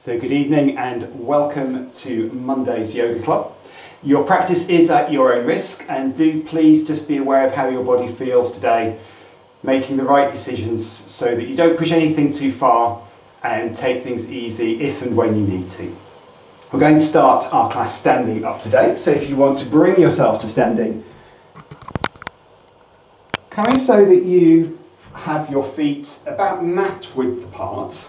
So good evening and welcome to Monday's Yoga Club. Your practice is at your own risk, and do please just be aware of how your body feels today, making the right decisions so that you don't push anything too far and take things easy if and when you need to. We're going to start our class standing up today, so if you want to bring yourself to standing, coming so that you have your feet about mat width apart,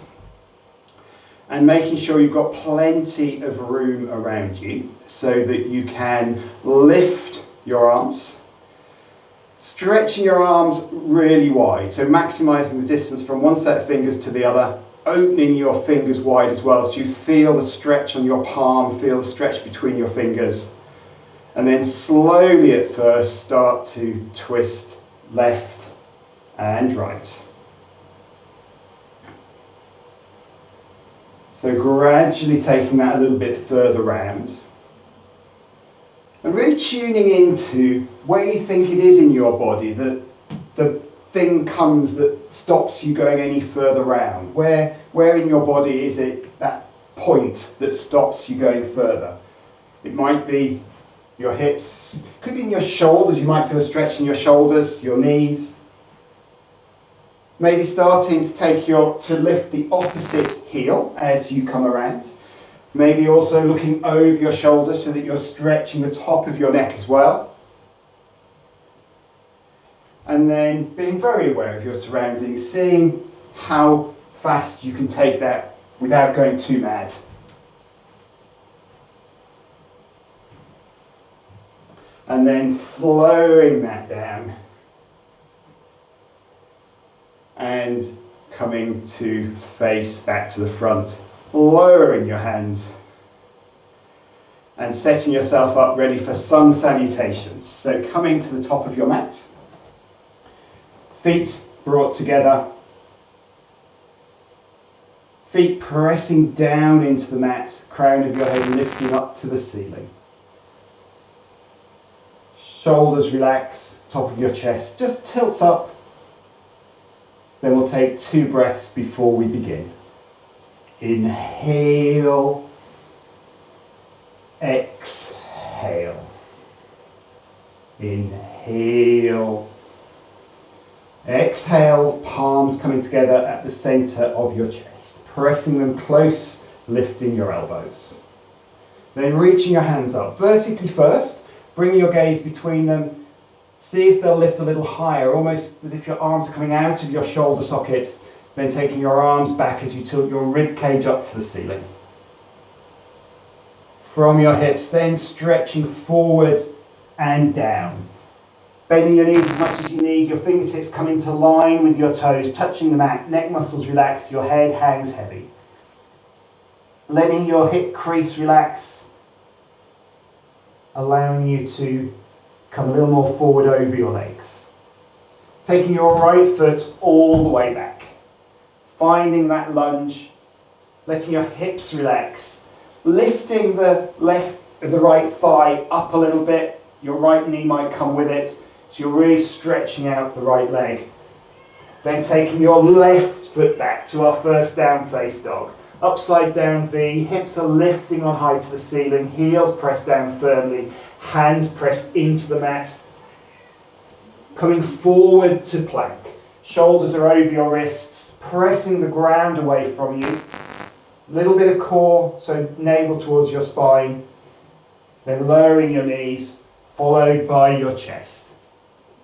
and making sure you've got plenty of room around you so that you can lift your arms, stretching your arms really wide, so maximising the distance from one set of fingers to the other, opening your fingers wide as well so you feel the stretch on your palm, feel the stretch between your fingers, and then slowly at first start to twist left and right. So gradually taking that a little bit further round and really tuning into where you think it is in your body that the thing comes that stops you going any further round. Where in your body is it that point that stops you going further? It might be your hips, could be in your shoulders, you might feel a stretch in your shoulders, your knees. Maybe starting to lift the opposite heel as you come around. Maybe also looking over your shoulders so that you're stretching the top of your neck as well. And then being very aware of your surroundings, seeing how fast you can take that without going too mad. And then slowing that down. And coming to face back to the front, lowering your hands and setting yourself up ready for sun salutations. So coming to the top of your mat, feet brought together, feet pressing down into the mat, crown of your head lifting up to the ceiling. Shoulders relax, top of your chest just tilts up. Then we'll take 2 breaths before we begin. Inhale, exhale. Inhale, exhale, palms coming together at the center of your chest, pressing them close, lifting your elbows. Then reaching your hands up vertically first, bringing your gaze between them. See if they'll lift a little higher, almost as if your arms are coming out of your shoulder sockets, then taking your arms back as you tilt your rib cage up to the ceiling. From your hips, then stretching forward and down. Bending your knees as much as you need, your fingertips come into line with your toes, touching the mat, neck muscles relaxed, your head hangs heavy. Letting your hip crease relax, allowing you to come a little more forward over your legs. Taking your right foot all the way back. Finding that lunge. Letting your hips relax. Lifting the right thigh up a little bit. Your right knee might come with it. So you're really stretching out the right leg. Then taking your left foot back to our first down face dog. Upside down V, hips are lifting on high to the ceiling, heels pressed down firmly, hands pressed into the mat. Coming forward to plank, shoulders are over your wrists, pressing the ground away from you. A little bit of core, so navel towards your spine. Then lowering your knees, followed by your chest.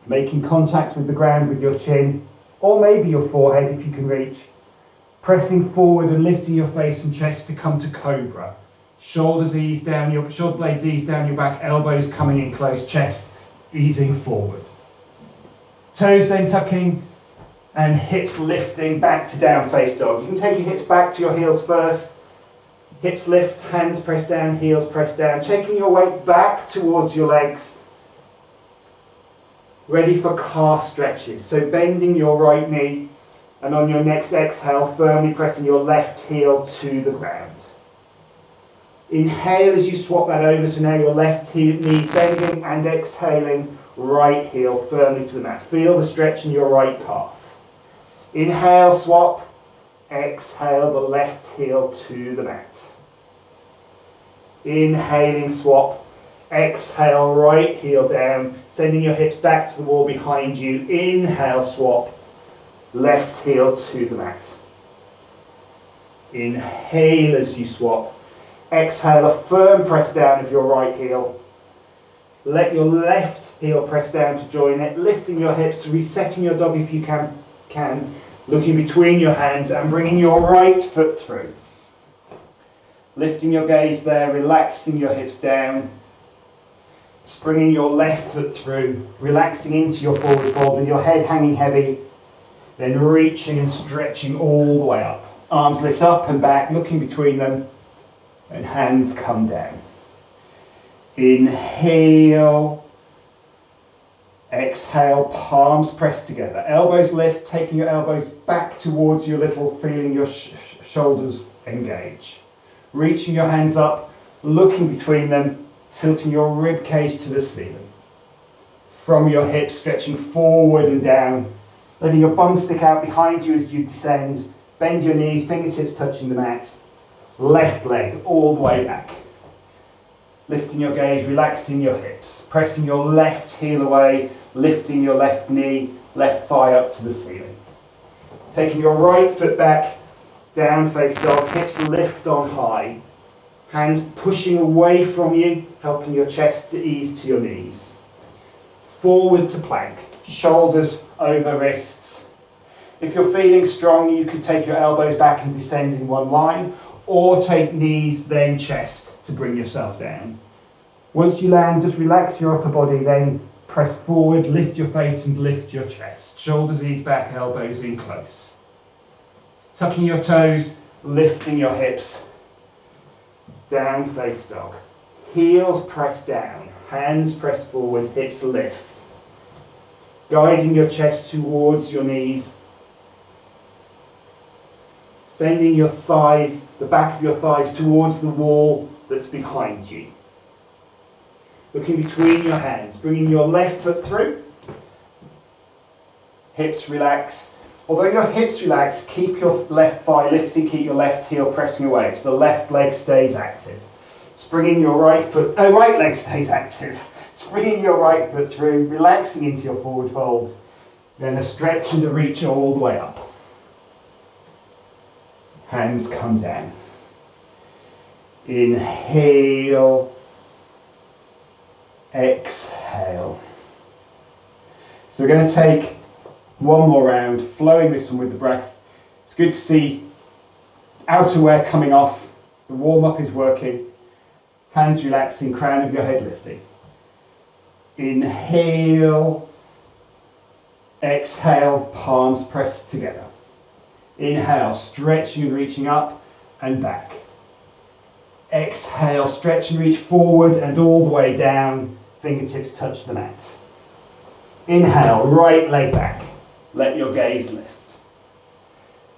Making contact with the ground with your chin, or maybe your forehead if you can reach. Pressing forward and lifting your face and chest to come to cobra. Shoulders ease down, your shoulder blades ease down your back, elbows coming in close, chest easing forward. Toes then tucking and hips lifting back to down face dog. You can take your hips back to your heels first. Hips lift, hands press down, heels press down. Taking your weight back towards your legs. Ready for calf stretches. So bending your right knee. And on your next exhale, firmly pressing your left heel to the ground. Inhale as you swap that over, so now your left knee bending, and exhaling, right heel firmly to the mat. Feel the stretch in your right calf. Inhale, swap. Exhale the left heel to the mat. Inhaling swap. Exhale right heel down, sending your hips back to the wall behind you. Inhale swap. Left heel to the mat. Inhale as you swap. Exhale a firm press down of your right heel. Let your left heel press down to join it, lifting your hips, resetting your dog if you can, looking between your hands and bringing your right foot through. Lifting your gaze there, relaxing your hips down, bringing your left foot through, relaxing into your forward fold with your head hanging heavy, then reaching and stretching all the way up. Arms lift up and back, looking between them, and hands come down. Inhale. Exhale, palms pressed together. Elbows lift, taking your elbows back towards you a little, feeling your shoulders engage. Reaching your hands up, looking between them, tilting your rib cage to the ceiling. From your hips, stretching forward and down, letting your bum stick out behind you as you descend. Bend your knees, fingertips touching the mat. Left leg all the way back. Lifting your gaze, relaxing your hips, pressing your left heel away, lifting your left knee, left thigh up to the ceiling. Taking your right foot back, down face dog, hips lift on high. Hands pushing away from you, helping your chest to ease to your knees. Forward to plank, shoulders over wrists. If you're feeling strong, you could take your elbows back and descend in one line, or take knees, then chest to bring yourself down. Once you land, just relax your upper body, then press forward, lift your face and lift your chest. Shoulders ease back, elbows in close. Tucking your toes, lifting your hips. Down face dog. Heels press down, hands press forward, hips lift. Guiding your chest towards your knees. Sending your thighs, the back of your thighs towards the wall that's behind you. Looking between your hands, bringing your left foot through. Hips relax. Although your hips relax, keep your left thigh lifted, keep your left heel pressing away. So the left leg stays active. Springing your right leg stays active. Springing your right foot through, relaxing into your forward fold. Then a stretch and a reach all the way up. Hands come down. Inhale. Exhale. So we're going to take one more round, flowing this one with the breath. It's good to see outerwear coming off. The warm-up is working. Hands relaxing, crown of your head lifting. Inhale. Exhale, palms pressed together. Inhale, stretching and reaching up and back. Exhale, stretch and reach forward and all the way down. Fingertips touch the mat. Inhale, right leg back. Let your gaze lift.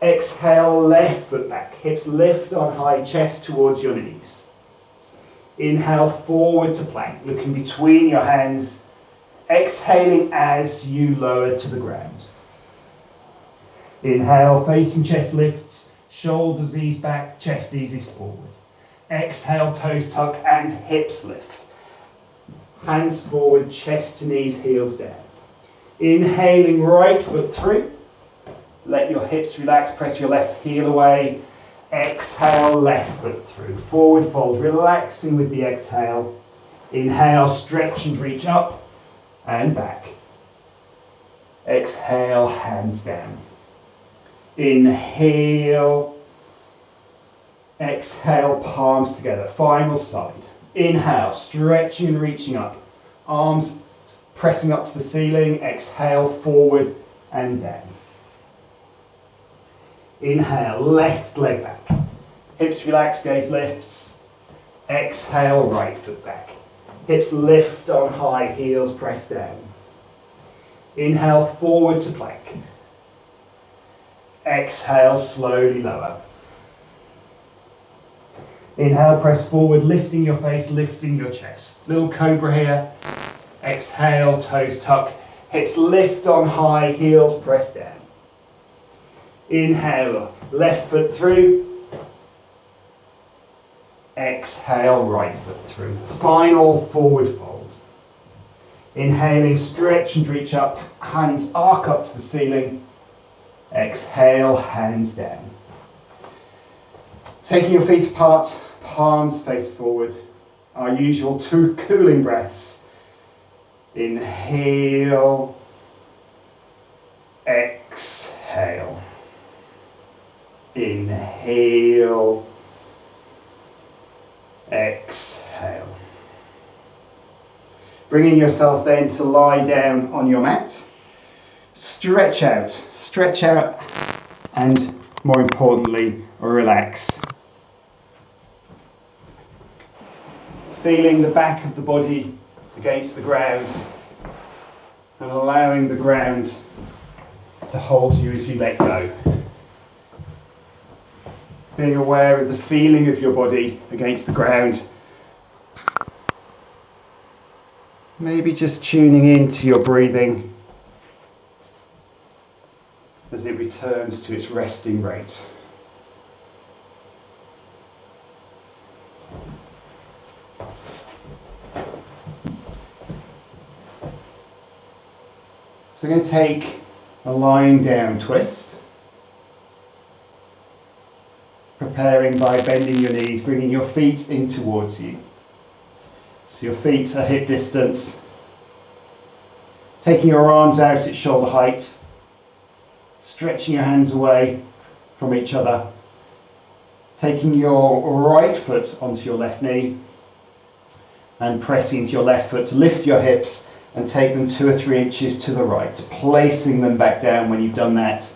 Exhale, left foot back. Hips lift on high, chest towards your knees. Inhale, forward to plank, looking between your hands. Exhaling as you lower to the ground. Inhale, facing chest lifts, shoulders ease back, chest eases forward. Exhale, toes tuck and hips lift. Hands forward, chest to knees, heels down. Inhaling, right foot through. Let your hips relax, press your left heel away. Exhale, left foot through. Forward fold, relaxing with the exhale. Inhale, stretch and reach up and back. Exhale, hands down. Inhale. Exhale, palms together. Final side. Inhale, stretching and reaching up. Arms pressing up to the ceiling. Exhale, forward and down. Inhale, left leg back. Hips relax, gaze lifts. Exhale, right foot back. Hips lift on high, heels press down. Inhale, forward to plank. Exhale, slowly lower. Inhale, press forward, lifting your face, lifting your chest. Little cobra here. Exhale, toes tuck. Hips lift on high, heels press down. Inhale, left foot through. Exhale, right foot through. Final forward fold. Inhaling, stretch and reach up. Hands arc up to the ceiling. Exhale, hands down. Taking your feet apart, palms face forward. Our usual 2 cooling breaths. Inhale. Exhale. Inhale. Exhale. Bringing yourself then to lie down on your mat. Stretch out, and more importantly, relax. Feeling the back of the body against the ground and allowing the ground to hold you as you let go. Being aware of the feeling of your body against the ground. Maybe just tuning into your breathing as it returns to its resting rate. So I'm going to take a lying down twist. Preparing by bending your knees, bringing your feet in towards you. So your feet are hip distance. Taking your arms out at shoulder height. Stretching your hands away from each other. Taking your right foot onto your left knee. And pressing into your left foot to lift your hips and take them 2 or 3 inches to the right. Placing them back down when you've done that.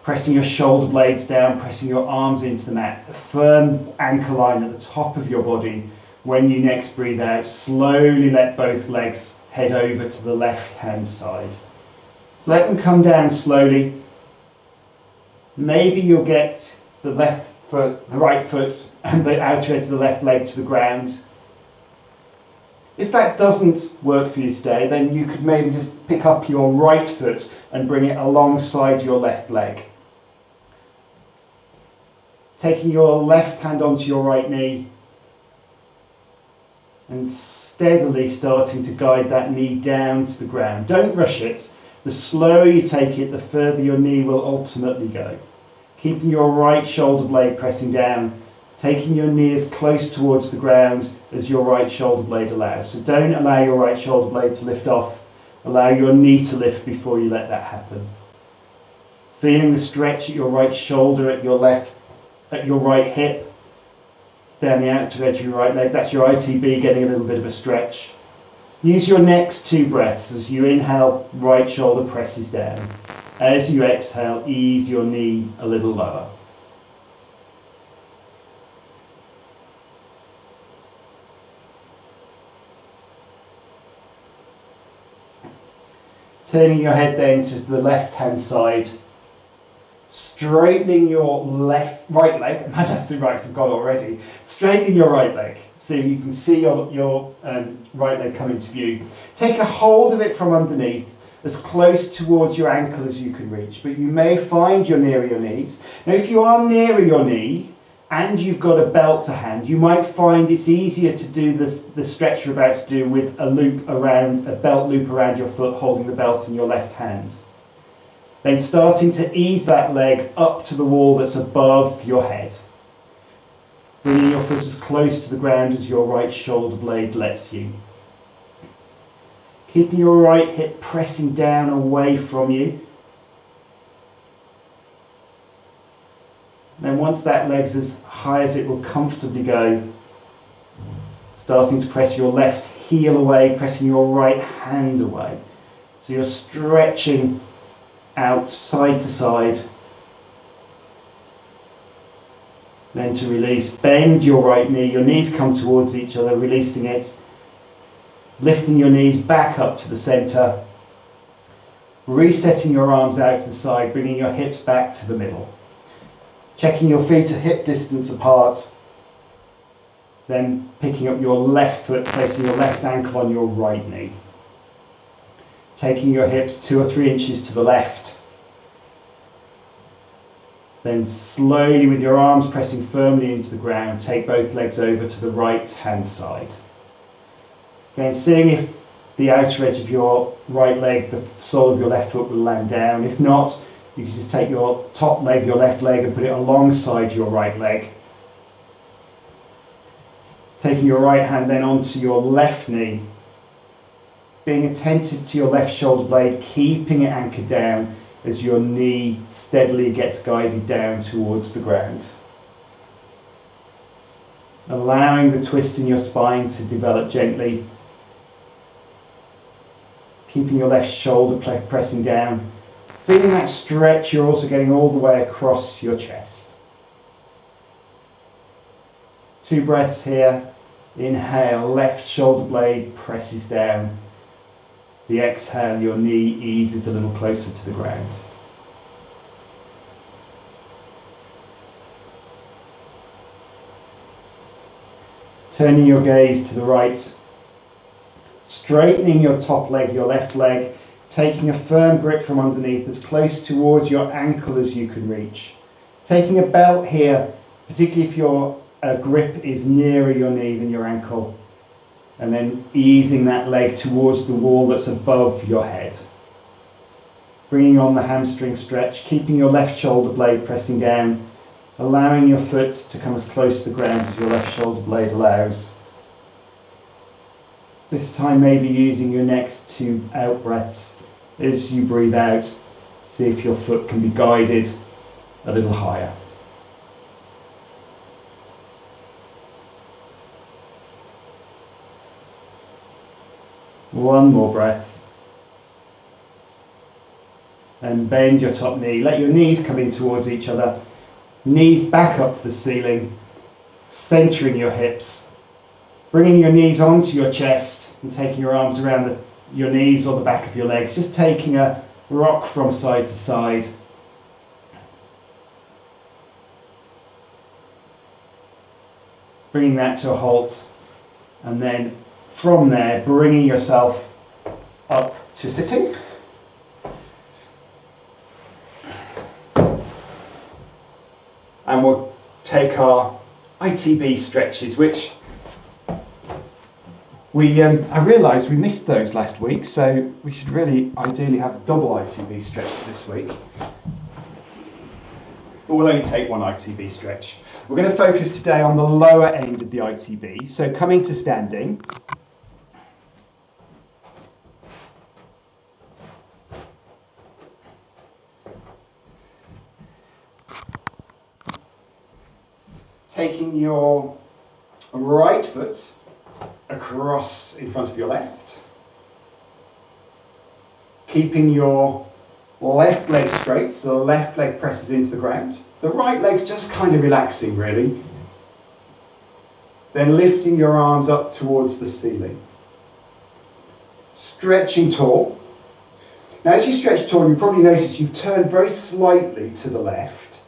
Pressing your shoulder blades down, pressing your arms into the mat. A firm anchor line at the top of your body. When you next breathe out, slowly let both legs head over to the left hand side. So let them come down slowly. Maybe you'll get the left foot, the right foot and the outer edge of the left leg to the ground. If that doesn't work for you today, then you could maybe just pick up your right foot and bring it alongside your left leg. Taking your left hand onto your right knee and steadily starting to guide that knee down to the ground. Don't rush it. The slower you take it, the further your knee will ultimately go. Keeping your right shoulder blade pressing down, taking your knee as close towards the ground as your right shoulder blade allows. So don't allow your right shoulder blade to lift off. Allow your knee to lift before you let that happen. Feeling the stretch at your right shoulder, at your right hip, down the outer edge of your right leg. That's your ITB getting a little bit of a stretch. Use your next 2 breaths. As you inhale, right shoulder presses down. As you exhale, ease your knee a little lower. Turning your head then to the left hand side, straightening your right leg, my left and right have gone already, straightening your right leg so you can see your right leg come into view. Take a hold of it from underneath, as close towards your ankle as you can reach, but you may find you're near your knees. Now if you are near your knee and you've got a belt to hand, you might find it's easier to do the stretch you're about to do with a belt loop around your foot, holding the belt in your left hand. Then starting to ease that leg up to the wall that's above your head. Bringing your foot as close to the ground as your right shoulder blade lets you. Keeping your right hip pressing down away from you. Then once that leg's as high as it will comfortably go, starting to press your left heel away, pressing your right hand away. So you're stretching out side to side. Then to release, bend your right knee, your knees come towards each other, releasing it. Lifting your knees back up to the centre. Resetting your arms out to the side, bringing your hips back to the middle. Checking your feet at hip distance apart. Then picking up your left foot, placing your left ankle on your right knee. taking your hips 2 or 3 inches to the left. Then slowly, with your arms pressing firmly into the ground, take both legs over to the right hand side. Again, seeing if the outer edge of your right leg, the sole of your left foot will land down. If not, you can just take your top leg, your left leg, and put it alongside your right leg. Taking your right hand then onto your left knee, being attentive to your left shoulder blade, keeping it anchored down as your knee steadily gets guided down towards the ground. Allowing the twist in your spine to develop gently. Keeping your left shoulder pressing down. Feeling that stretch, you're also getting all the way across your chest. 2 breaths here. Inhale, left shoulder blade presses down. The exhale, your knee eases a little closer to the ground. Turning your gaze to the right, straightening your top leg, your left leg, taking a firm grip from underneath as close towards your ankle as you can reach. Taking a belt here, particularly if your grip is nearer your knee than your ankle, and then easing that leg towards the wall that's above your head. Bringing on the hamstring stretch, keeping your left shoulder blade pressing down, allowing your foot to come as close to the ground as your left shoulder blade allows. This time maybe using your next 2 out breaths as you breathe out, see if your foot can be guided a little higher. One more breath. And bend your top knee. Let your knees come in towards each other. Knees back up to the ceiling. Centering your hips. Bringing your knees onto your chest and taking your arms around your knees or the back of your legs. Just taking a rock from side to side. Bringing that to a halt. And then from there, bringing yourself up to sitting. And we'll take our ITB stretches, which I realised we missed those last week, so we should really ideally have double ITB stretches this week. But we'll only take one ITB stretch. We're going to focus today on the lower end of the ITB, so coming to standing. Taking your right foot across in front of your left. Keeping your left leg straight, so the left leg presses into the ground. The right leg's just kind of relaxing, really. Then lifting your arms up towards the ceiling. Stretching tall. Now, as you stretch tall, you probably notice you've turned very slightly to the left.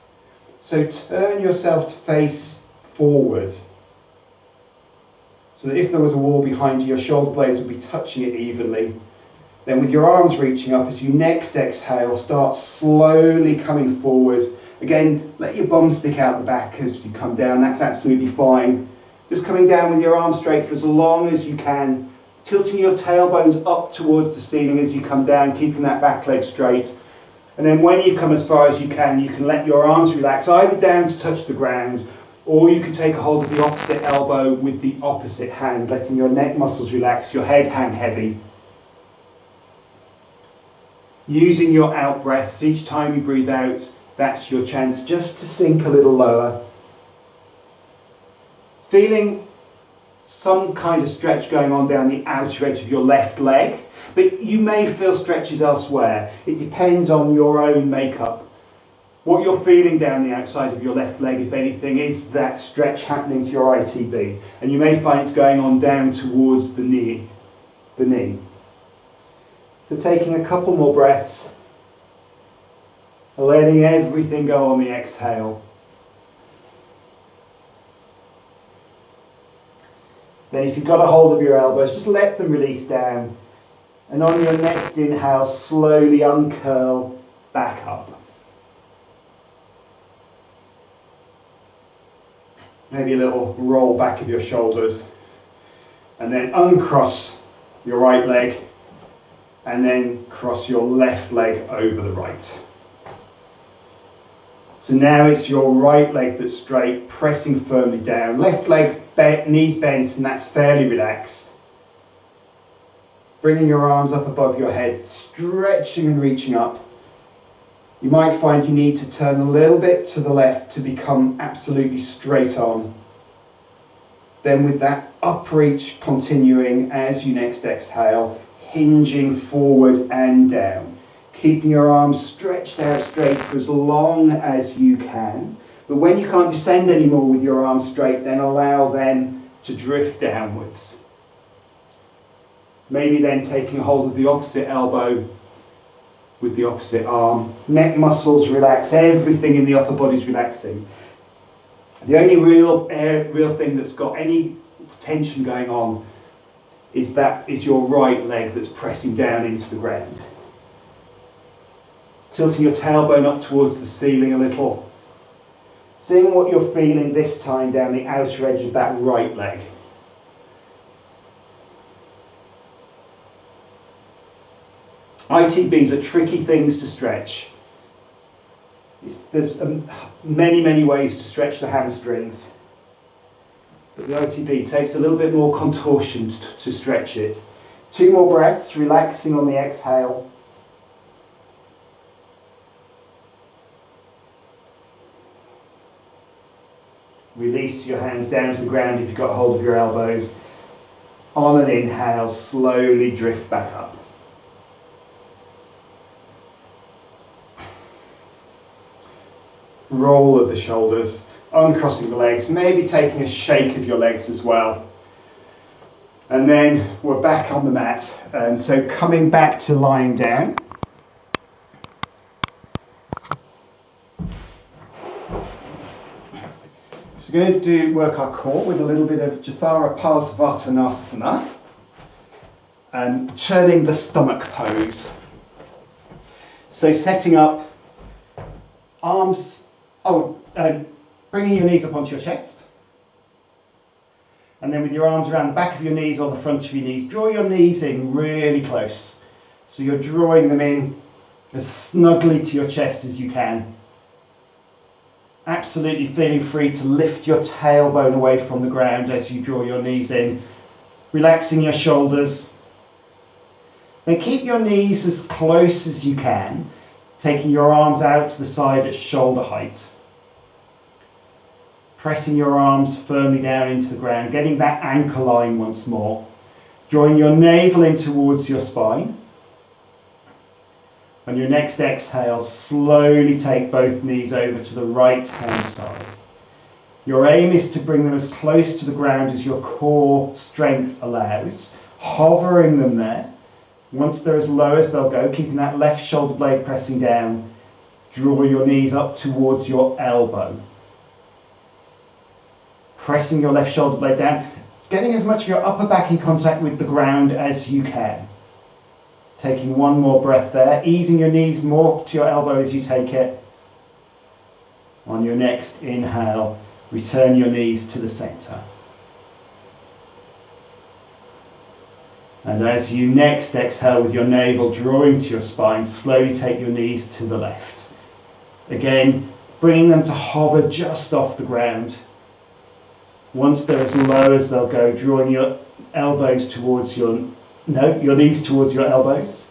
So turn yourself to face forward, so that if there was a wall behind you, your shoulder blades would be touching it evenly. Then with your arms reaching up, as you next exhale, start slowly coming forward. Again, let your bum stick out the back as you come down, that's absolutely fine. Just coming down with your arms straight for as long as you can, tilting your tailbones up towards the ceiling as you come down, keeping that back leg straight. And then when you come as far as you can let your arms relax, either down to touch the ground, or you can take a hold of the opposite elbow with the opposite hand, letting your neck muscles relax, your head hang heavy. Using your out breaths, each time you breathe out, that's your chance just to sink a little lower. Feeling some kind of stretch going on down the outer edge of your left leg, but you may feel stretches elsewhere. It depends on your own makeup. What you're feeling down the outside of your left leg, if anything, is that stretch happening to your ITB. And you may find it's going on down towards the knee. So taking a couple more breaths, letting everything go on the exhale. Then if you've got a hold of your elbows, just let them release down. And on your next inhale, slowly uncurl back up. Maybe a little roll back of your shoulders. And then uncross your right leg. And then cross your left leg over the right. So now it's your right leg that's straight, pressing firmly down. Left leg's bent, knees bent, and that's fairly relaxed. Bringing your arms up above your head, stretching and reaching up. You might find you need to turn a little bit to the left to become absolutely straight on. Then with that up reach continuing as you next exhale, hinging forward and down. Keeping your arms stretched out straight for as long as you can. But when you can't descend anymore with your arms straight, then allow them to drift downwards. Maybe then taking hold of the opposite elbow with the opposite arm. Neck muscles relax, everything in the upper body's relaxing. The only real thing that's got any tension going on is your right leg that's pressing down into the ground. Tilting your tailbone up towards the ceiling a little. Seeing what you're feeling this time down the outer edge of that right leg. ITBs are tricky things to stretch. There's many ways to stretch the hamstrings. But the ITB takes a little bit more contortion to stretch it. 2 more breaths, relaxing on the exhale. Release your hands down to the ground if you've got hold of your elbows. On an inhale, slowly drift back up. Roll of the shoulders, uncrossing the legs, maybe taking a shake of your legs as well. And then we're back on the mat. So coming back to lying down. So we're going to work our core with a little bit of Jathara Parsvattanasana and turning the stomach pose. So setting up arms, bringing your knees up onto your chest. And then with your arms around the back of your knees or the front of your knees, draw your knees in really close. So you're drawing them in as snugly to your chest as you can. Absolutely feeling free to lift your tailbone away from the ground as you draw your knees in. Relaxing your shoulders. Then keep your knees as close as you can, taking your arms out to the side at shoulder height. Pressing your arms firmly down into the ground, getting that anchor line once more. Drawing your navel in towards your spine. On your next exhale, slowly take both knees over to the right hand side. Your aim is to bring them as close to the ground as your core strength allows, hovering them there. Once they're as low as they'll go, keeping that left shoulder blade pressing down, draw your knees up towards your elbow. Pressing your left shoulder blade down, getting as much of your upper back in contact with the ground as you can. Taking one more breath there, easing your knees more to your elbow as you take it. On your next inhale, return your knees to the center. And as you next exhale with your navel drawing to your spine, slowly take your knees to the left. Again, bringing them to hover just off the ground. Once they're as low as they'll go, drawing your elbows towards your knees towards your elbows.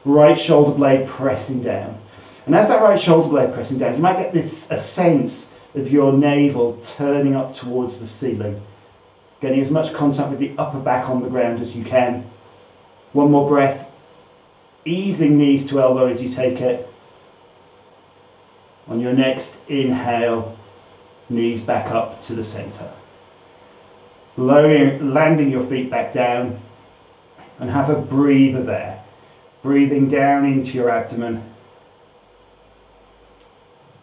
Right shoulder blade pressing down. And as that right shoulder blade pressing down, you might get a sense of your navel turning up towards the ceiling. Getting as much contact with the upper back on the ground as you can. One more breath. Easing knees to elbow as you take it. On your next inhale, knees back up to the center. Landing your feet back down. And have a breather there. Breathing down into your abdomen.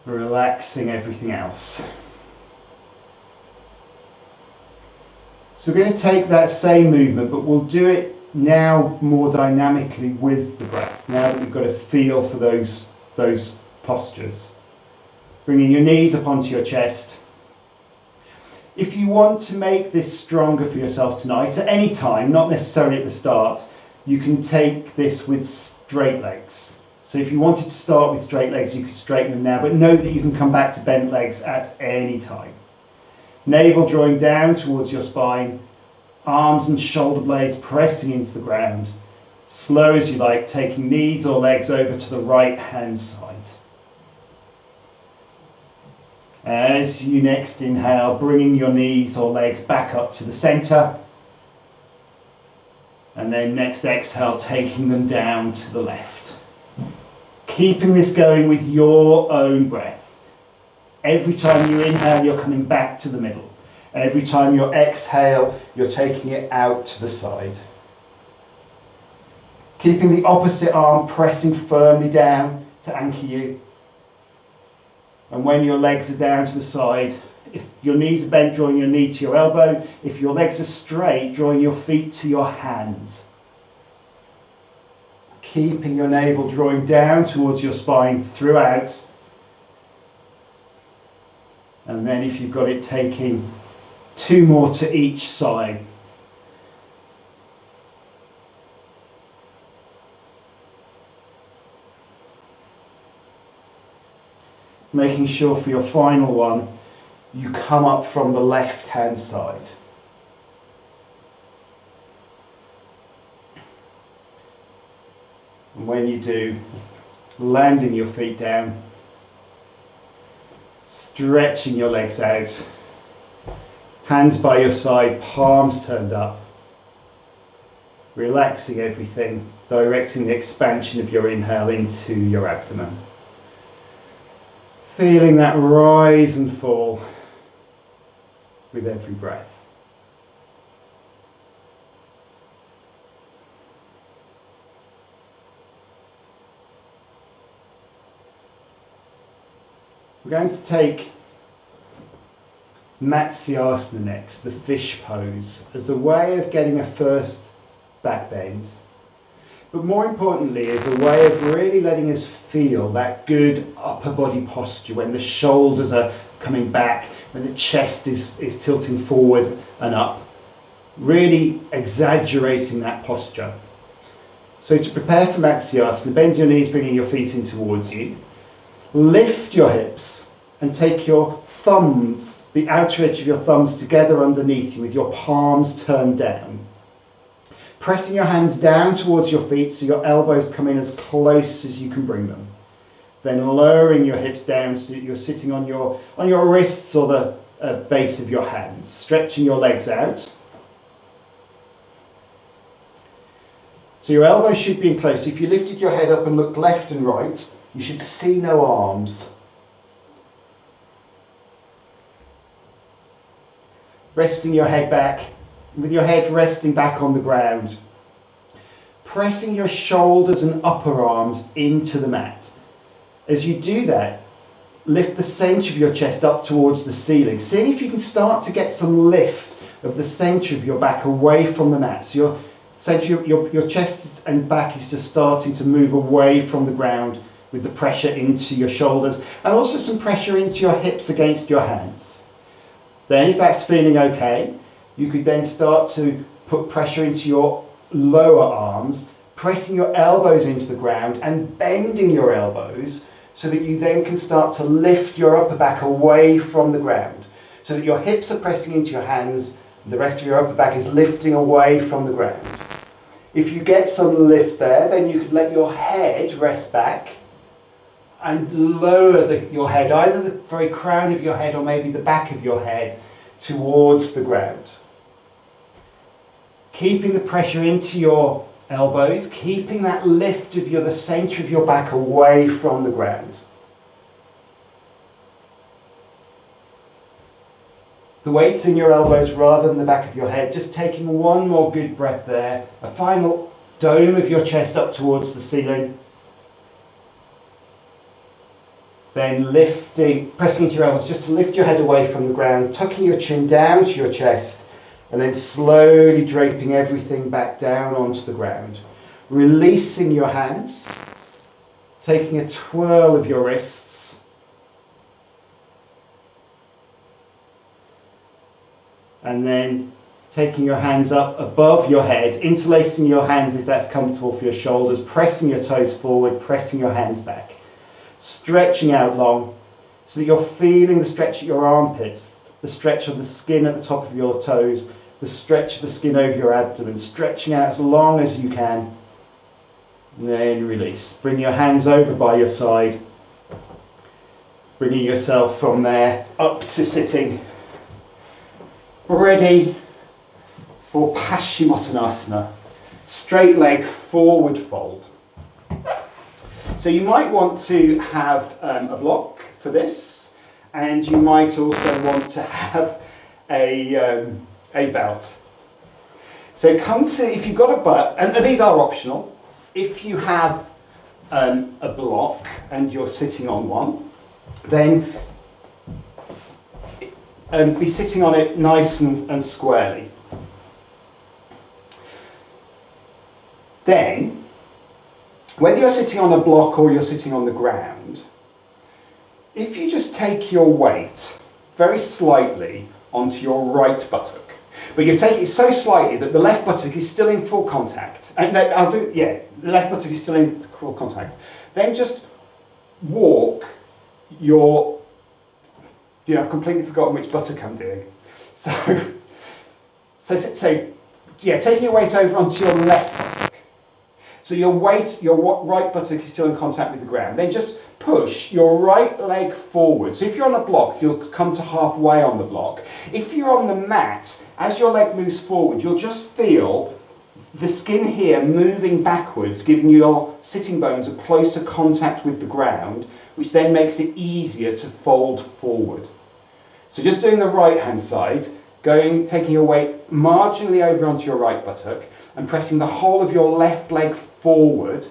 Relaxing everything else. So we're going to take that same movement, but we'll do it now more dynamically with the breath, now that we've got a feel for those postures. Bringing your knees up onto your chest. If you want to make this stronger for yourself tonight, at any time, not necessarily at the start, you can take this with straight legs. So if you wanted to start with straight legs, you could straighten them now, but know that you can come back to bent legs at any time. Navel drawing down towards your spine, arms and shoulder blades pressing into the ground. Slow as you like, taking knees or legs over to the right hand side. As you next inhale, bringing your knees or legs back up to the center. And then next exhale, taking them down to the left. Keeping this going with your own breath. Every time you inhale, you're coming back to the middle. Every time you exhale, you're taking it out to the side. Keeping the opposite arm pressing firmly down to anchor you. And when your legs are down to the side, if your knees are bent, drawing your knee to your elbow. If your legs are straight, drawing your feet to your hands. Keeping your navel drawing down towards your spine throughout. And then if you've got it, taking 2 more to each side. Making sure for your final one, you come up from the left hand side. And when you do, landing your feet down, stretching your legs out, hands by your side, palms turned up, relaxing everything, directing the expansion of your inhale into your abdomen. Feeling that rise and fall with every breath. We're going to take Matsyasana next, the fish pose, as a way of getting a first back bend, but more importantly as a way of really letting us feel that good upper body posture when the shoulders are coming back, when the chest is tilting forward and up, really exaggerating that posture. So to prepare for Matsyasana, bend your knees, bringing your feet in towards you. Lift your hips and take your thumbs, the outer edge of your thumbs, together underneath you with your palms turned down. Pressing your hands down towards your feet so your elbows come in as close as you can bring them. Then lowering your hips down so that you're sitting on your wrists or the base of your hands. Stretching your legs out. So your elbows should be in close. If you lifted your head up and looked left and right, you should see no arms. Resting your head back, with your head resting back on the ground. Pressing your shoulders and upper arms into the mat. As you do that, lift the centre of your chest up towards the ceiling. See if you can start to get some lift of the centre of your back away from the mat. So your chest and back is just starting to move away from the ground, with the pressure into your shoulders and also some pressure into your hips against your hands. Then if that's feeling okay, you could then start to put pressure into your lower arms, pressing your elbows into the ground and bending your elbows so that you then can start to lift your upper back away from the ground, so that your hips are pressing into your hands and the rest of your upper back is lifting away from the ground. If you get some lift there, then you could let your head rest back and lower your head, either the very crown of your head or maybe the back of your head, towards the ground. Keeping the pressure into your elbows, keeping that lift of the centre of your back away from the ground. The weight's in your elbows rather than the back of your head. Just taking one more good breath there. A final dome of your chest up towards the ceiling. Then lifting, pressing into your elbows just to lift your head away from the ground, tucking your chin down to your chest And then slowly draping everything back down onto the ground. Releasing your hands, taking a twirl of your wrists. And then taking your hands up above your head, interlacing your hands if that's comfortable for your shoulders, pressing your toes forward, pressing your hands back. Stretching out long so that you're feeling the stretch at your armpits, the stretch of the skin at the top of your toes, the stretch of the skin over your abdomen, stretching out as long as you can. And then release. Bring your hands over by your side, bringing yourself from there up to sitting. Ready for Paschimottanasana, straight leg forward fold. So you might want to have a block for this, and you might also want to have a belt. So if you've got a belt, and these are optional, if you have a block and you're sitting on one, then be sitting on it nice and squarely. Then, whether you're sitting on a block or you're sitting on the ground, if you just take your weight very slightly onto your right buttock, but you take it so slightly that the left buttock is still in full contact, and the left buttock is still in full contact, then just walk your, I've completely forgotten which buttock I'm doing. So taking your weight over onto your left buttock. So your right buttock is still in contact with the ground. Then just push your right leg forward. So if you're on a block, you'll come to halfway on the block. If you're on the mat, as your leg moves forward, you'll just feel the skin here moving backwards, giving your sitting bones a closer contact with the ground, which then makes it easier to fold forward. So just doing the right hand side, taking your weight marginally over onto your right buttock and pressing the whole of your left leg forward.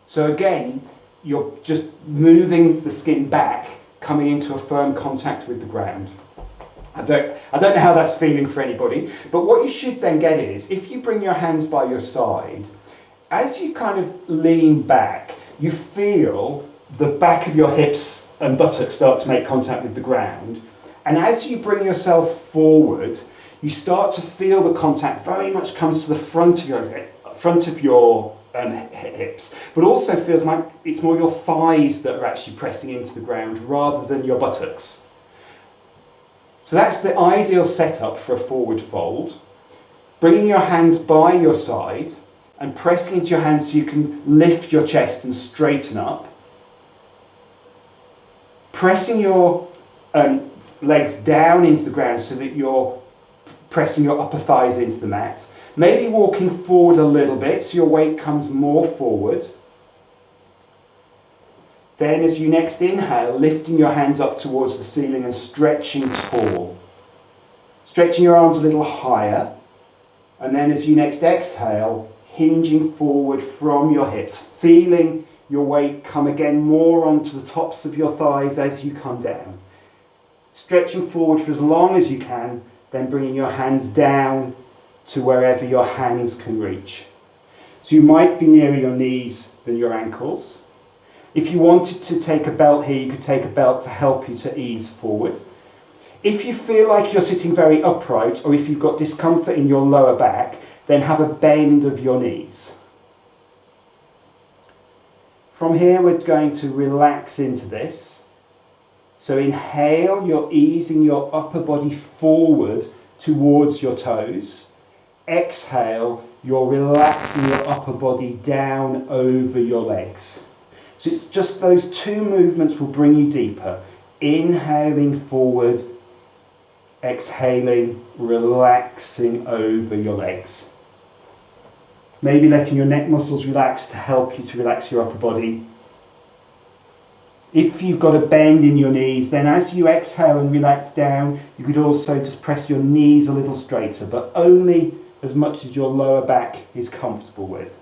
So again, you're just moving the skin back, coming into a firm contact with the ground. I don't know how that's feeling for anybody, but what you should then get is, if you bring your hands by your side, as you kind of lean back, you feel the back of your hips and buttocks start to make contact with the ground. And as you bring yourself forward, you start to feel the contact very much comes to the front of your hips, but also feels like it's more your thighs that are actually pressing into the ground rather than your buttocks. So that's the ideal setup for a forward fold. Bringing your hands by your side and pressing into your hands so you can lift your chest and straighten up. Pressing your legs down into the ground so that you're pressing your upper thighs into the mat. Maybe walking forward a little bit so your weight comes more forward. Then as you next inhale, lifting your hands up towards the ceiling and stretching tall. Stretching your arms a little higher. And then as you next exhale, hinging forward from your hips, feeling your weight come again more onto the tops of your thighs as you come down. Stretching forward for as long as you can, then bringing your hands down to wherever your hands can reach. So you might be nearer your knees than your ankles. If you wanted to take a belt here, you could take a belt to help you to ease forward. If you feel like you're sitting very upright, or if you've got discomfort in your lower back, then have a bend of your knees. From here, we're going to relax into this. So inhale, you're easing your upper body forward towards your toes. Exhale, you're relaxing your upper body down over your legs. So it's just those two movements will bring you deeper. Inhaling forward, exhaling, relaxing over your legs. Maybe letting your neck muscles relax to help you to relax your upper body. If you've got a bend in your knees, then as you exhale and relax down, you could also just press your knees a little straighter, but only as much as your lower back is comfortable with.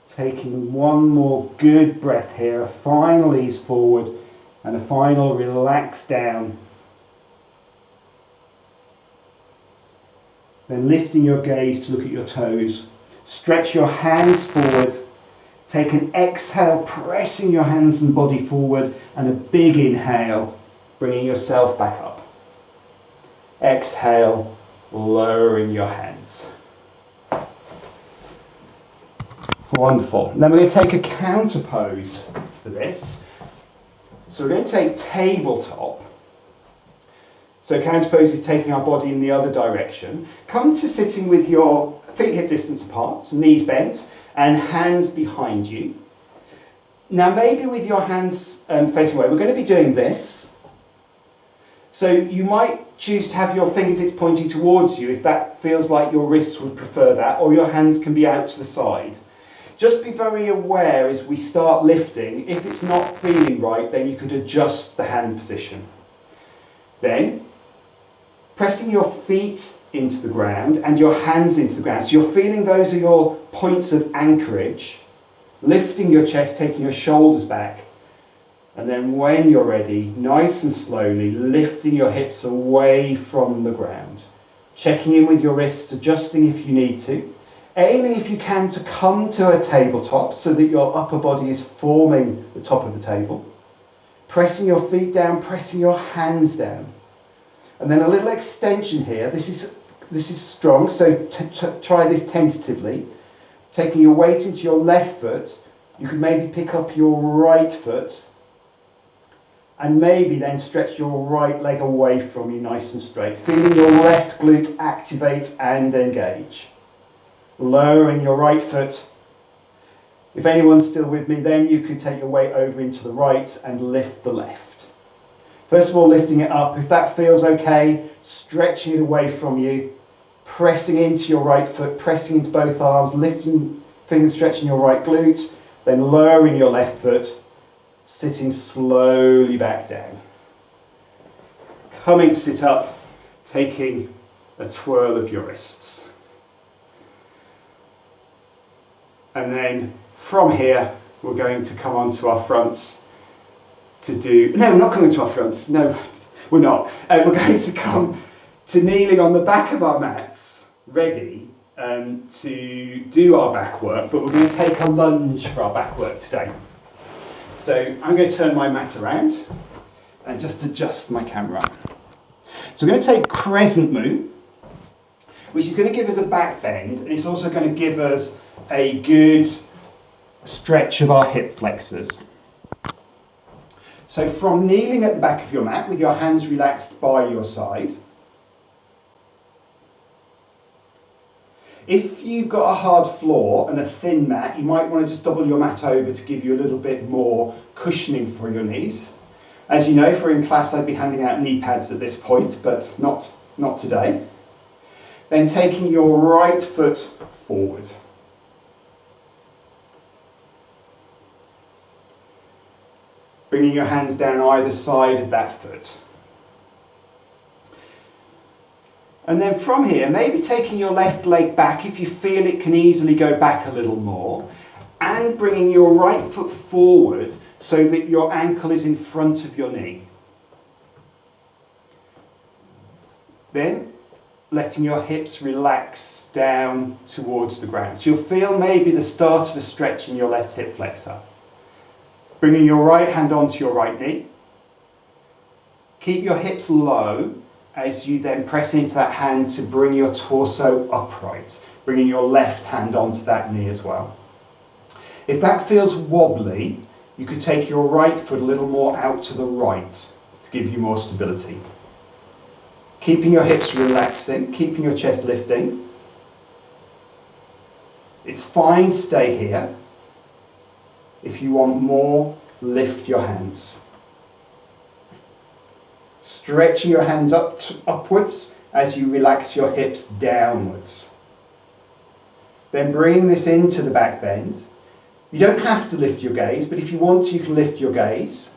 Taking one more good breath here, a final ease forward, And a final relax down. Then lifting your gaze to look at your toes. Stretch your hands forward. Take an exhale, pressing your hands and body forward, and a big inhale, bringing yourself back up. Exhale, lowering your hands. Wonderful. And then we're going to take a counter pose for this. So we're going to take tabletop. So counter pose is taking our body in the other direction. Come to sitting with your feet hip distance apart, so knees bent, and hands behind you. Now maybe with your hands facing away, we're going to be doing this. So you might choose to have your fingertips pointing towards you if that feels like your wrists would prefer that, or your hands can be out to the side. Just be very aware as we start lifting, if it's not feeling right, then you could adjust the hand position. Then, pressing your feet into the ground and your hands into the ground. So you're feeling those are your points of anchorage, lifting your chest, taking your shoulders back. And then when you're ready, nice and slowly, lifting your hips away from the ground. Checking in with your wrists, adjusting if you need to. Aiming if you can to come to a tabletop so that your upper body is forming the top of the table. Pressing your feet down, pressing your hands down. And then a little extension here. This is strong, so try this tentatively. Taking your weight into your left foot, you could maybe pick up your right foot and maybe then stretch your right leg away from you nice and straight. Feeling your left glute activate and engage. Lowering your right foot. If anyone's still with me, then you could take your weight over into the right and lift the left. First of all, lifting it up. If that feels okay, stretching it away from you, pressing into your right foot, pressing into both arms, lifting, fingers stretching your right glute, then lowering your left foot, sitting slowly back down. Coming to sit up, taking a twirl of your wrists. And then from here, we're going to come onto our fronts to do, no, we're not coming to our fronts, no, we're not. We're going to come to kneeling on the back of our mats, ready to do our back work, but we're going to take a lunge for our back work today. So I'm going to turn my mat around and just adjust my camera. So we're going to take crescent moon, which is going to give us a back bend, and it's also going to give us a good stretch of our hip flexors. So from kneeling at the back of your mat with your hands relaxed by your side, if you've got a hard floor and a thin mat, you might want to just double your mat over to give you a little bit more cushioning for your knees. As you know, if we're in class, I'd be handing out knee pads at this point, but not today. Then taking your right foot forward. Bringing your hands down either side of that foot. And then from here, maybe taking your left leg back if you feel it can easily go back a little more, and bringing your right foot forward so that your ankle is in front of your knee. Then letting your hips relax down towards the ground. So you'll feel maybe the start of a stretch in your left hip flexor. Bringing your right hand onto your right knee. Keep your hips low as you then press into that hand to bring your torso upright, bringing your left hand onto that knee as well. If that feels wobbly, you could take your right foot a little more out to the right to give you more stability. Keeping your hips relaxing, keeping your chest lifting. It's fine to stay here. If you want more, lift your hands. Stretching your hands upwards as you relax your hips downwards. Then bring this into the back bend. You don't have to lift your gaze, but if you want to, you can lift your gaze.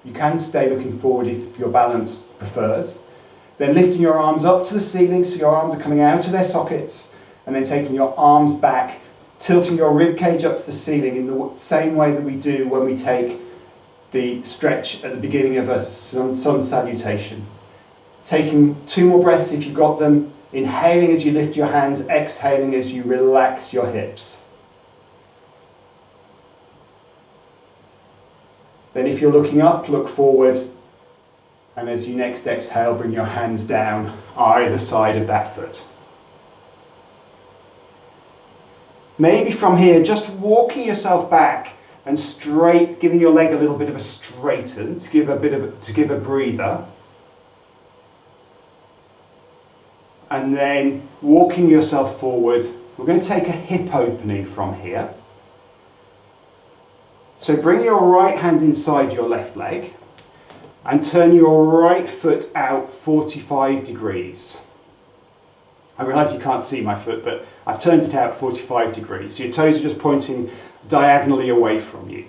You can stay looking forward if your balance prefers. Then lifting your arms up to the ceiling so your arms are coming out of their sockets, and then taking your arms back, tilting your rib cage up to the ceiling in the same way that we do when we take the stretch at the beginning of a sun salutation. Taking 2 more breaths if you've got them, inhaling as you lift your hands, exhaling as you relax your hips. Then if you're looking up, look forward, and as you next exhale, bring your hands down either side of that foot. Maybe from here, just walking yourself back and straight, giving your leg a little bit of a straighten to give a breather. And then walking yourself forward. We're going to take a hip opening from here. So bring your right hand inside your left leg and turn your right foot out 45 degrees. I realise you can't see my foot, but I've turned it out 45 degrees. So your toes are just pointing diagonally away from you.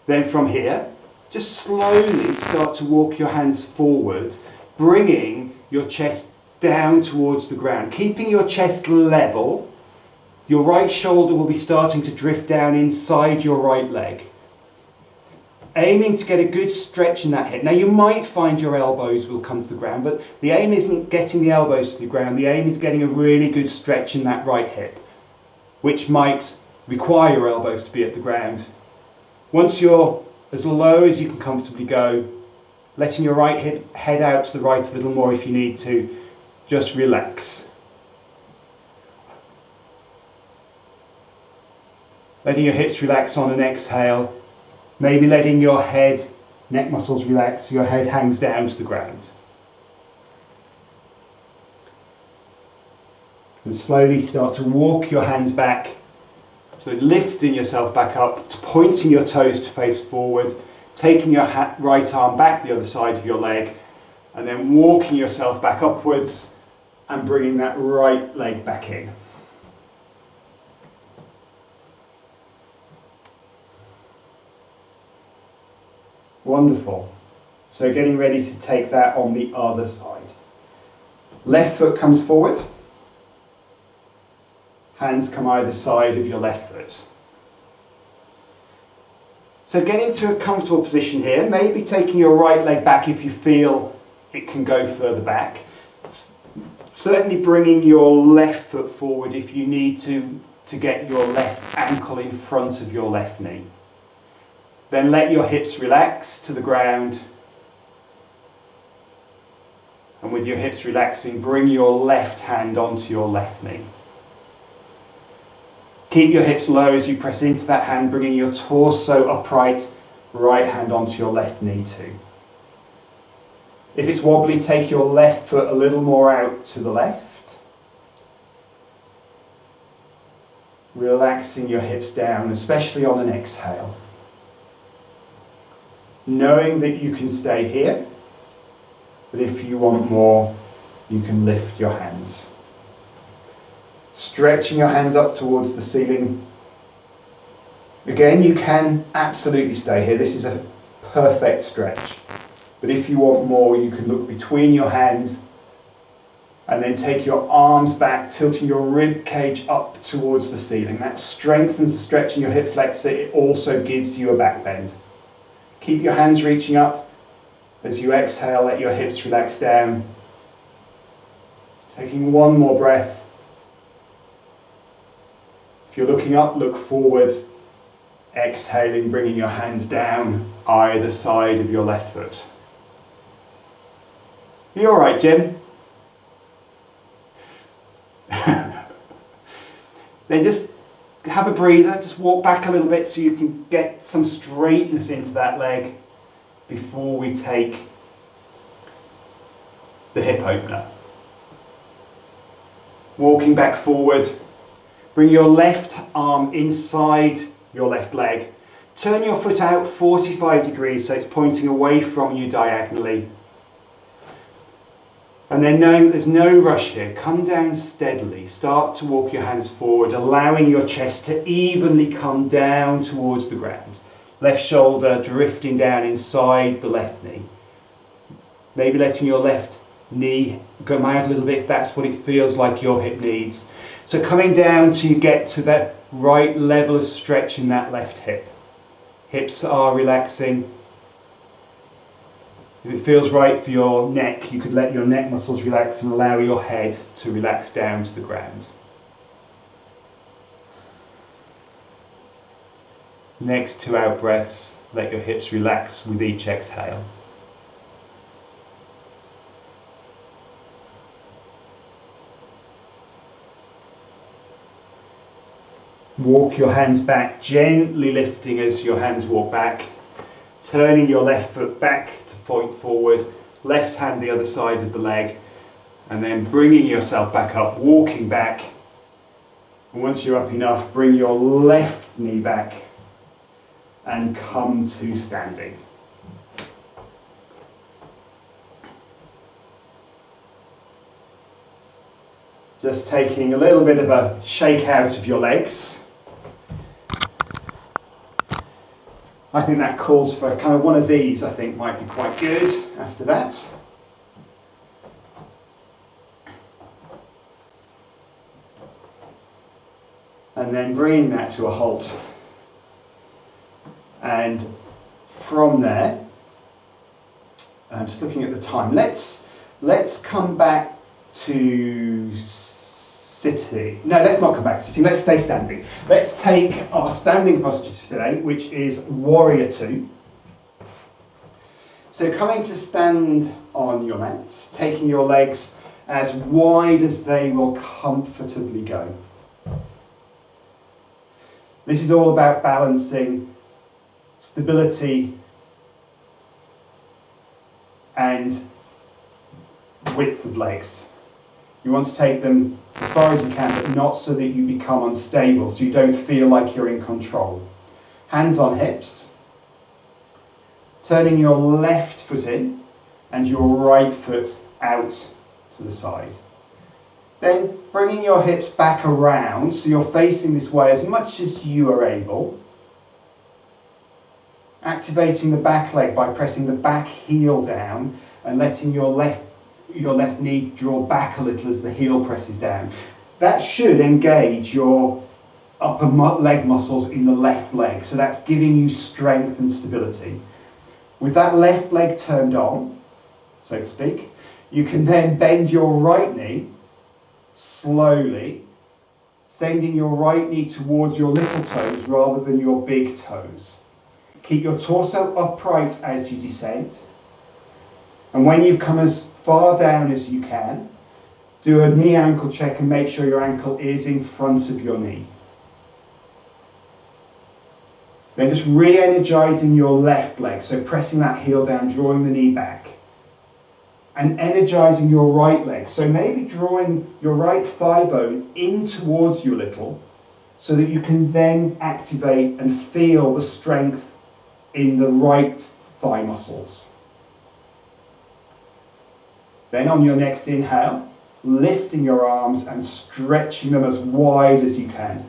Then from here, just slowly start to walk your hands forward, bringing your chest down towards the ground, keeping your chest level. Your right shoulder will be starting to drift down inside your right leg. Aiming to get a good stretch in that hip. Now you might find your elbows will come to the ground, but the aim isn't getting the elbows to the ground. The aim is getting a really good stretch in that right hip, which might require your elbows to be at the ground. Once you're as low as you can comfortably go, letting your right hip head out to the right a little more if you need to, just relax. Letting your hips relax on an exhale, maybe letting your head, neck muscles relax, your head hangs down to the ground. And slowly start to walk your hands back, so lifting yourself back up, pointing your toes to face forward, taking your right arm back the other side of your leg, and then walking yourself back upwards and bringing that right leg back in. Wonderful. So getting ready to take that on the other side. Left foot comes forward. Hands come either side of your left foot. So getting to a comfortable position here, maybe taking your right leg back if you feel it can go further back. Certainly bringing your left foot forward if you need to get your left ankle in front of your left knee. Then let your hips relax to the ground. And with your hips relaxing, bring your left hand onto your left knee. Keep your hips low as you press into that hand, bringing your torso upright, right hand onto your left knee too. If it's wobbly, take your left foot a little more out to the left. Relaxing your hips down, especially on an exhale. Knowing that you can stay here, but if you want more, you can lift your hands. Stretching your hands up towards the ceiling. Again, you can absolutely stay here. This is a perfect stretch. But if you want more, you can look between your hands and then take your arms back, tilting your rib cage up towards the ceiling. That strengthens the stretch in your hip flexor. It also gives you a back bend. Keep your hands reaching up. As you exhale, let your hips relax down. Taking one more breath. If you're looking up, look forward. Exhaling, bringing your hands down either side of your left foot. You all right, Jim? Then just have a breather, just walk back a little bit so you can get some straightness into that leg before we take the hip opener. Walking back forward, bring your left arm inside your left leg. Turn your foot out 45 degrees so it's pointing away from you diagonally. And then knowing that there's no rush here, come down steadily. Start to walk your hands forward, allowing your chest to evenly come down towards the ground. Left shoulder drifting down inside the left knee. Maybe letting your left knee come out a little bit if that's what it feels like your hip needs. So coming down till you get to that right level of stretch in that left hip. Hips are relaxing. If it feels right for your neck, you could let your neck muscles relax and allow your head to relax down to the ground. Next 2 out breaths, let your hips relax with each exhale. Walk your hands back, gently lifting as your hands walk back. Turning your left foot back to point forward, left hand the other side of the leg, and then bringing yourself back up, walking back. And once you're up enough, bring your left knee back and come to standing. Just taking a little bit of a shake out of your legs. I think that calls for kind of one of these, I think might be quite good after that. And then bringing that to a halt. And from there, I'm just looking at the time. Let's come back to sitting. No, let's not come back to sitting. Let's stay standing. Let's take our standing posture today, which is Warrior 2. So coming to stand on your mats, taking your legs as wide as they will comfortably go. This is all about balancing stability and width of legs. You want to take them as far as you can, but not so that you become unstable, so you don't feel like you're in control. Hands on hips, turning your left foot in and your right foot out to the side. Then bringing your hips back around so you're facing this way as much as you are able. Activating the back leg by pressing the back heel down and letting your left knee draw back a little as the heel presses down. That should engage your upper leg muscles in the left leg, so that's giving you strength and stability. With that left leg turned on, so to speak, you can then bend your right knee slowly, sending your right knee towards your little toes rather than your big toes. Keep your torso upright as you descend, and when you've come as far down as you can, do a knee ankle check and make sure your ankle is in front of your knee. Then just re-energizing your left leg, so pressing that heel down, drawing the knee back. And energizing your right leg, so maybe drawing your right thigh bone in towards you a little, so that you can then activate and feel the strength in the right thigh muscles. Then on your next inhale, lifting your arms and stretching them as wide as you can.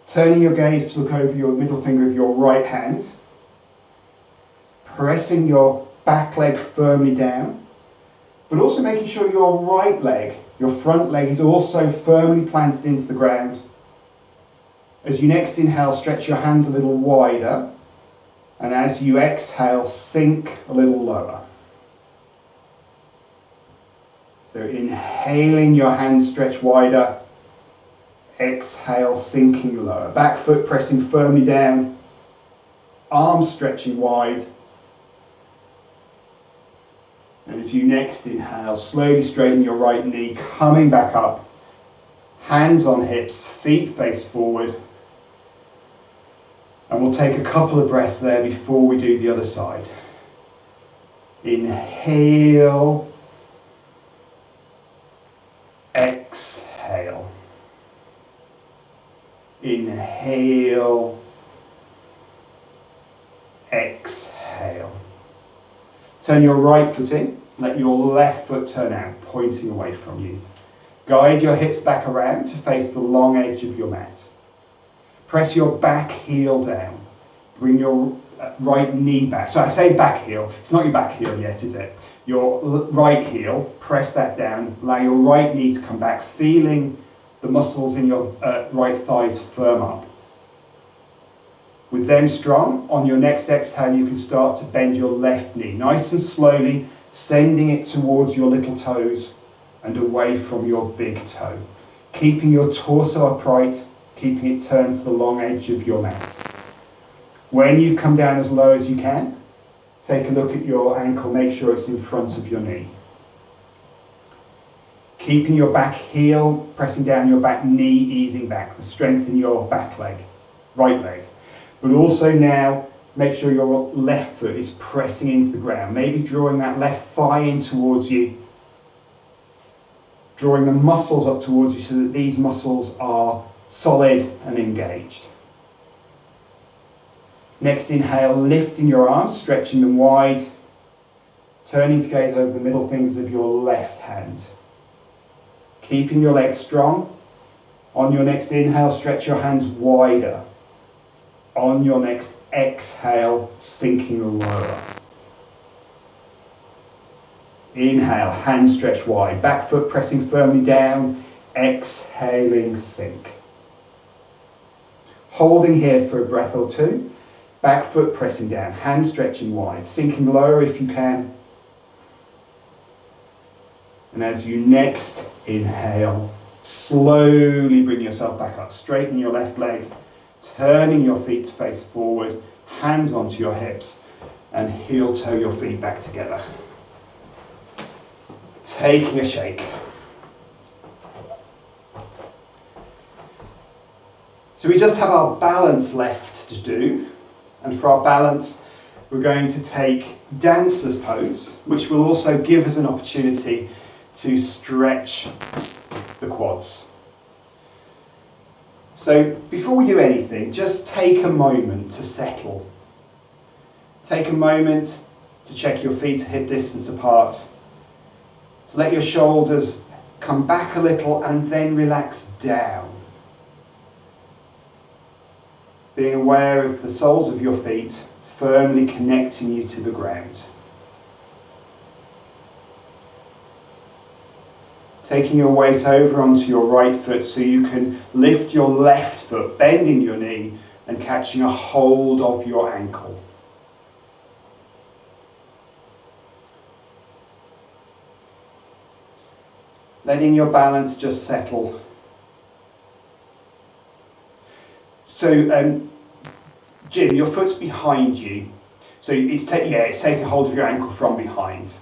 Turning your gaze to look over your middle finger of your right hand. Pressing your back leg firmly down, but also making sure your right leg, your front leg, is also firmly planted into the ground. As you next inhale, stretch your hands a little wider, and as you exhale, sink a little lower. So inhaling, your hands stretch wider. Exhale, sinking lower. Back foot pressing firmly down. Arms stretching wide. And as you next inhale, slowly straighten your right knee, coming back up. Hands on hips, feet face forward. And we'll take a couple of breaths there before we do the other side. Inhale. Exhale. Inhale. Exhale. Turn your right foot in. Let your left foot turn out, pointing away from you. Guide your hips back around to face the long edge of your mat. Press your back heel down. Bring your right knee back. So I say back heel. It's not your back heel yet, is it? Your right heel, press that down, allow your right knee to come back, feeling the muscles in your right thighs firm up. With them strong, on your next exhale, you can start to bend your left knee, nice and slowly, sending it towards your little toes and away from your big toe. Keeping your torso upright, keeping it turned to the long edge of your mat. When you come down as low as you can, take a look at your ankle, make sure it's in front of your knee. Keeping your back heel, pressing down your back knee, easing back, the strength in your back leg, right leg. But also now, make sure your left foot is pressing into the ground, maybe drawing that left thigh in towards you, drawing the muscles up towards you so that these muscles are solid and engaged. Next inhale, lifting your arms, stretching them wide, turning to gaze over the middle fingers of your left hand. Keeping your legs strong. On your next inhale, stretch your hands wider. On your next exhale, sinking lower. Inhale, hands stretch wide, back foot pressing firmly down, exhaling, sink. Holding here for a breath or two. Back foot pressing down, hands stretching wide, sinking lower if you can. And as you next inhale, slowly bring yourself back up. Straighten your left leg, turning your feet to face forward, hands onto your hips, and heel toe your feet back together. Taking a shake. So we just have our balance left to do. And for our balance, we're going to take dancer's pose, which will also give us an opportunity to stretch the quads. So before we do anything, just take a moment to settle. Take a moment to check your feet are hip distance apart, to let your shoulders come back a little and then relax down. Being aware of the soles of your feet firmly connecting you to the ground. Taking your weight over onto your right foot so you can lift your left foot, bending your knee and catching a hold of your ankle. Letting your balance just settle. So, Jim, your foot's behind you. So it's taking hold of your ankle from behind.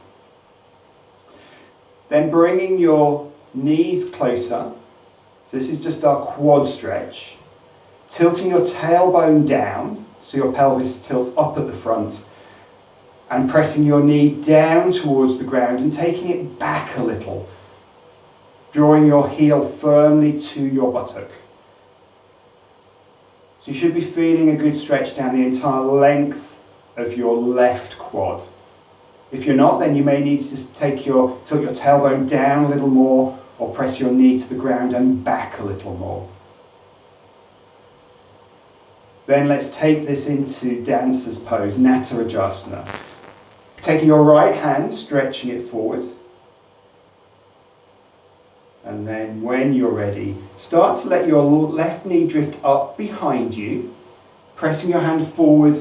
Then bringing your knees closer. So this is just our quad stretch. Tilting your tailbone down, so your pelvis tilts up at the front. And pressing your knee down towards the ground and taking it back a little. Drawing your heel firmly to your buttock. So you should be feeling a good stretch down the entire length of your left quad. If you're not, then you may need to just tilt your tailbone down a little more or press your knee to the ground and back a little more. Then let's take this into dancer's pose, Natarajasana. Taking your right hand, stretching it forward. And then when you're ready, start to let your left knee drift up behind you, pressing your hand forward,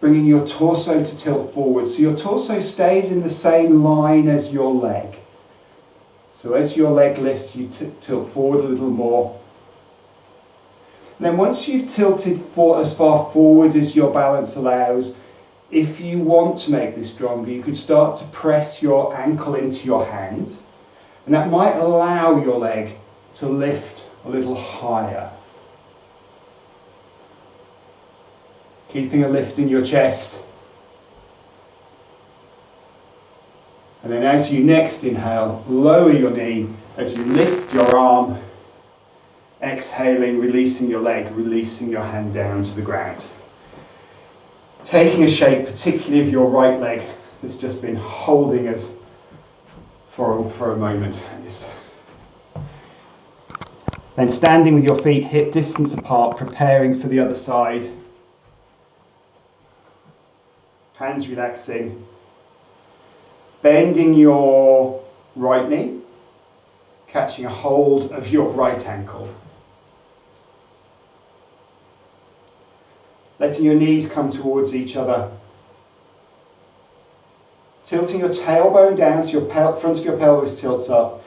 bringing your torso to tilt forward. So your torso stays in the same line as your leg. So as your leg lifts, you tilt forward a little more. And then once you've tilted as far forward as your balance allows, if you want to make this stronger, you could start to press your ankle into your hand. And that might allow your leg to lift a little higher. Keeping a lift in your chest. And then as you next inhale, lower your knee as you lift your arm. Exhaling, releasing your leg, releasing your hand down to the ground. Taking a shake, particularly of your right leg that's just been holding us for a moment. Then standing with your feet hip distance apart, preparing for the other side. Hands relaxing. Bending your right knee, catching a hold of your right ankle. letting your knees come towards each other. Tilting your tailbone down so your front of your pelvis tilts up,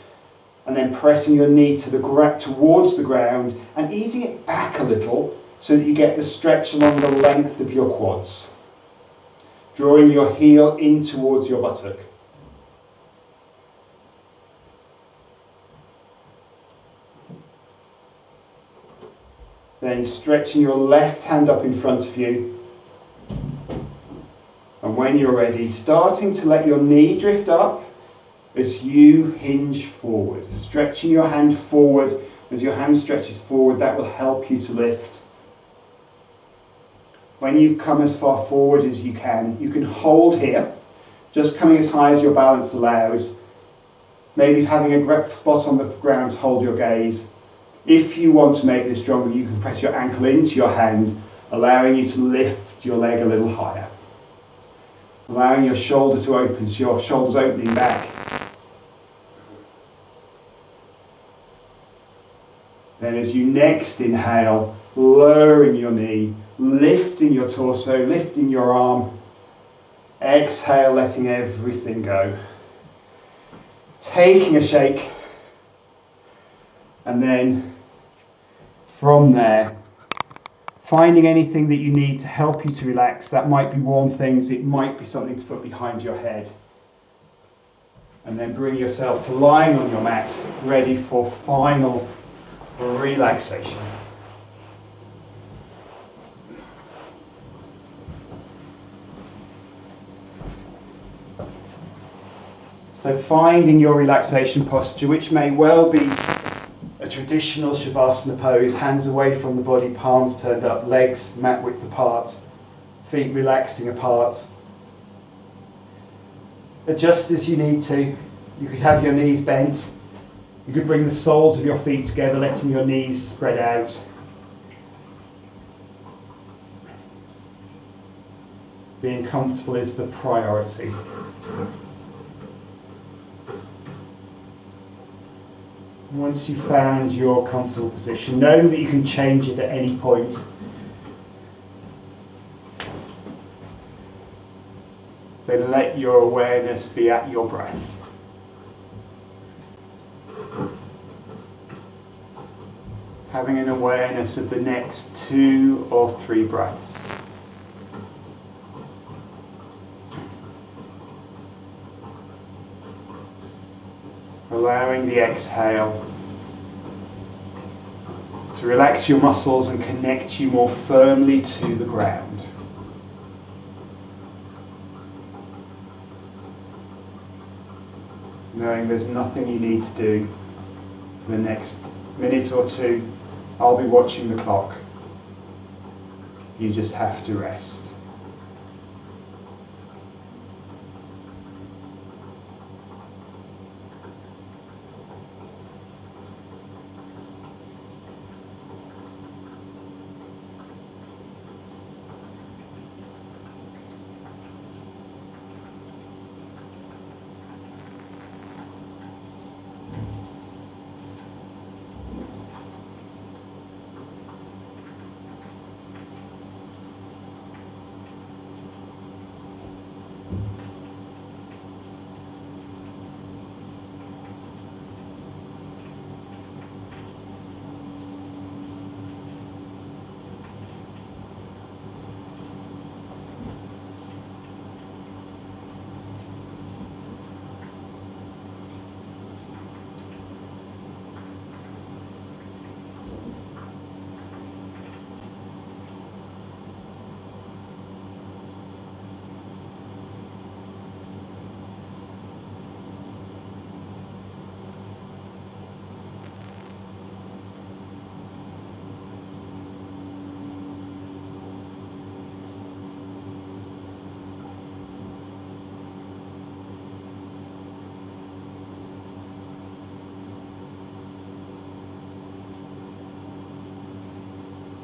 and then pressing your knee to towards the ground and easing it back a little so that you get the stretch along the length of your quads. Drawing your heel in towards your buttock. Then stretching your left hand up in front of you. And when you're ready, starting to let your knee drift up as you hinge forward. Stretching your hand forward. As your hand stretches forward, that will help you to lift. When you've come as far forward as you can hold here, just coming as high as your balance allows. Maybe having a spot on the ground to hold your gaze. If you want to make this stronger, you can press your ankle into your hand, allowing you to lift your leg a little higher. Allowing your shoulder to open, so your shoulder's opening back. Then as you next inhale, lowering your knee, lifting your torso, lifting your arm. Exhale, letting everything go. Taking a shake. And then from there, finding anything that you need to help you to relax. That might be warm things, it might be something to put behind your head. And then bring yourself to lying on your mat, ready for final relaxation. So finding your relaxation posture, which may well be a traditional Shavasana pose, hands away from the body, palms turned up, legs mat width apart, feet relaxing apart. Adjust as you need to. You could have your knees bent. You could bring the soles of your feet together, letting your knees spread out. Being comfortable is the priority. Once you've found your comfortable position, know that you can change it at any point. Then let your awareness be at your breath. Having an awareness of the next 2 or 3 breaths. Allowing the exhale to relax your muscles and connect you more firmly to the ground. Knowing there's nothing you need to do for the next minute or 2. I'll be watching the clock. You just have to rest.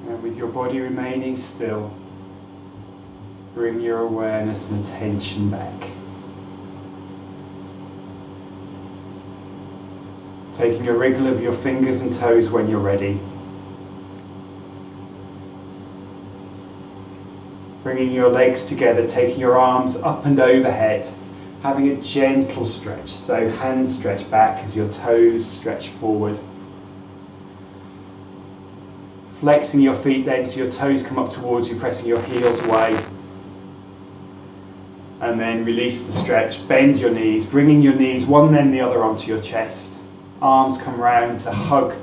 And with your body remaining still, bring your awareness and attention back. Taking a wriggle of your fingers and toes when you're ready. Bringing your legs together, taking your arms up and overhead, having a gentle stretch. So hands stretch back as your toes stretch forward. Flexing your feet then so your toes come up towards you, pressing your heels away. And then release the stretch, bend your knees, bringing your knees one then the other onto your chest. Arms come round to hug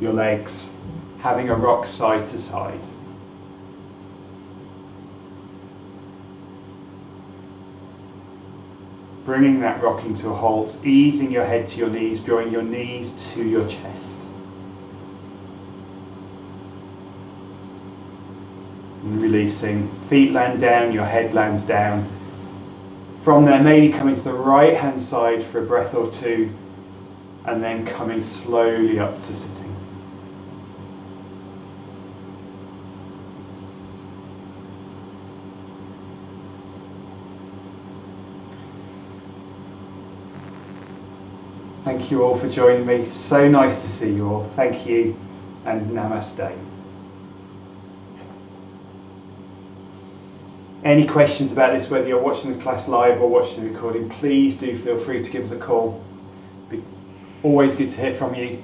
your legs, having a rock side to side. Bringing that rocking to a halt, easing your head to your knees, drawing your knees to your chest. And releasing, feet land down, your head lands down. From there, maybe coming to the right hand side for a breath or two, and then coming slowly up to sitting. Thank you all for joining me. So nice to see you all. Thank you and namaste. Any questions about this, whether you're watching the class live or watching the recording, please do feel free to give us a call. It'd be always good to hear from you.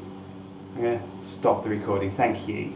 I'm going to stop the recording. Thank you.